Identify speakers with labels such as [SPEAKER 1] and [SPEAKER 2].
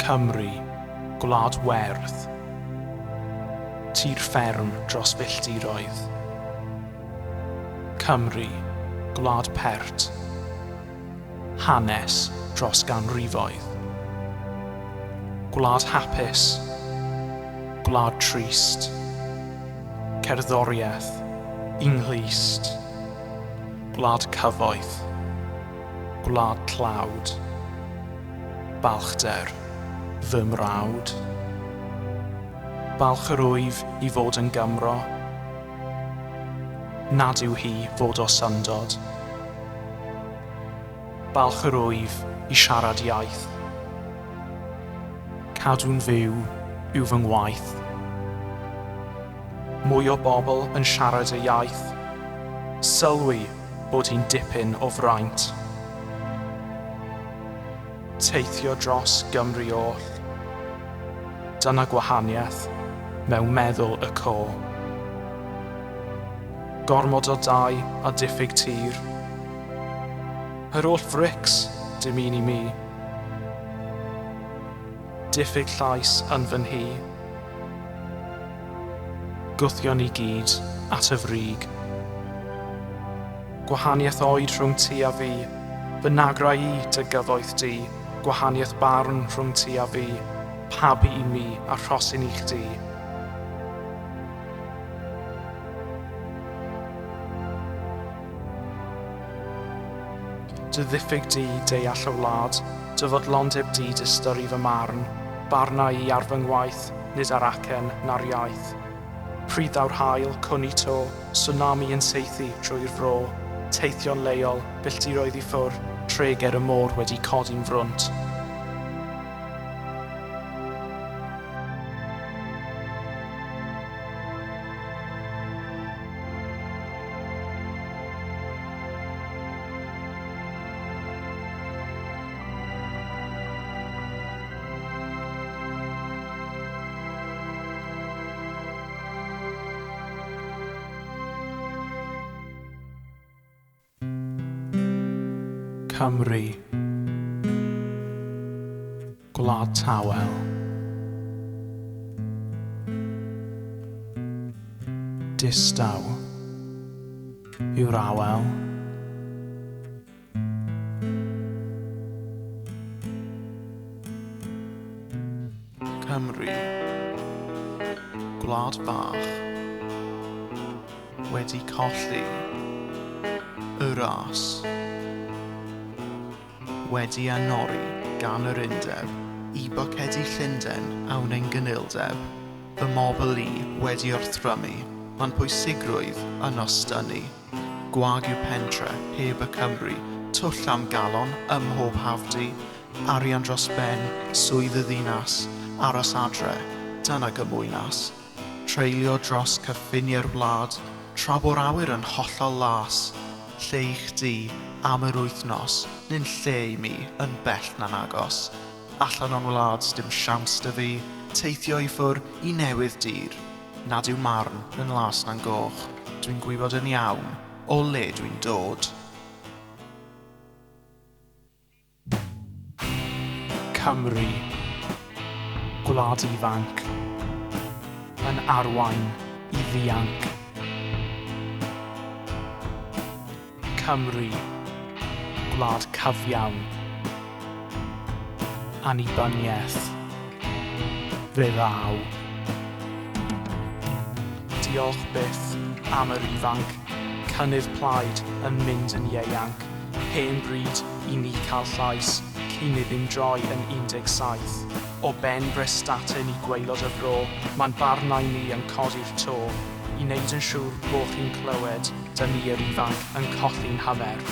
[SPEAKER 1] Cymru, Gwlad Werdd. Tir fferm dros filltiroedd. Cymru, Gwlad Pert. Hanes dros ganrifoedd. Gwlad hapus, gwlad trist. Cerddoriaeth, unghlist. Gwlad cyfoeth, gwlad tlawd. Balchder, fy mrawd. Balch yr wyf i fod yn Gymro. Nad yw hi fod o syndod. Balch yr wyf i siarad iaith. Cadw'n fyw yw fy ngwaith. Mwy o bobl yn siarad y iaith. Sylwi bod hi'n dipyn o fraint. Teithio dros Gymru oll. Dyna gwahaniaeth mewn meddwl y co. Gormod o dau a diffyg tir. Yr oll frics dim un i mi. Diffyg llais yn fy nhi. Gwthion ni gyd at y frig. Gwahaniaeth oed rhwng ti a fi. Fy nagrau i dy gyfoeth di. Gwahaniaeth barn rhwng ti a fi. Pabi i mi a rhosyn i chdi. Dy ddiffyg di deall y wlad. Dy fodlondeb di dystyru fy marn. Barna i ar fy ngwaith, nid ar acen na'r iaith. Pryd ddaw'r hael, cwn i to, tsunami yn seithi trwy'r fro. Teithio'n leol, billtiroedd i ffwr, treger y môr wedi codi'n frwnt. Cymru, Gwlad Tawel. Distaw yw'r awel. Cymru, Gwlad Bach, wedi colli y ras. Wedi anori gan yr undeb, i bocedi Llundain awn ein gynildeb. Fy mobl i wedi wrthrymu, ma'n pwysigrwydd yn ostynnu. Gwag yw pentre heb y Cymru, twll am galon ym mhob hafdu. Arian dros ben, swydd y ddinas, aros adre, dyna gymwynas. Treulio dros cyffiniau'r wlad, tra bo'r awyr yn hollol las. Lle i chdi am yr wythnos, nyn lle i mi yn bell na'n agos. Allan o'n wlad dim siawns dy fi, teithio i ffwr i newydd dir. Nad yw marn yn las na'n goch, dwi'n gwybod yn iawn o le dwi'n dod. Cymru, gwlad ifanc, yn arwain i ddianc. Cymru, gwlad cyfiawn, annibyniaeth, fe ddaw. Diolch byth am yr ifanc, cynnydd plaid yn mynd yn ieuanc. Hen bryd i ni cael llais, cyn iddim droi yn 17. O ben Brestatyn i gwaelod y fro, ma'n barnau ni yn codi'r to. I wneud yn siŵr bod chi'n clywed, dyn ni yr ifanc yn colli'n hyfer.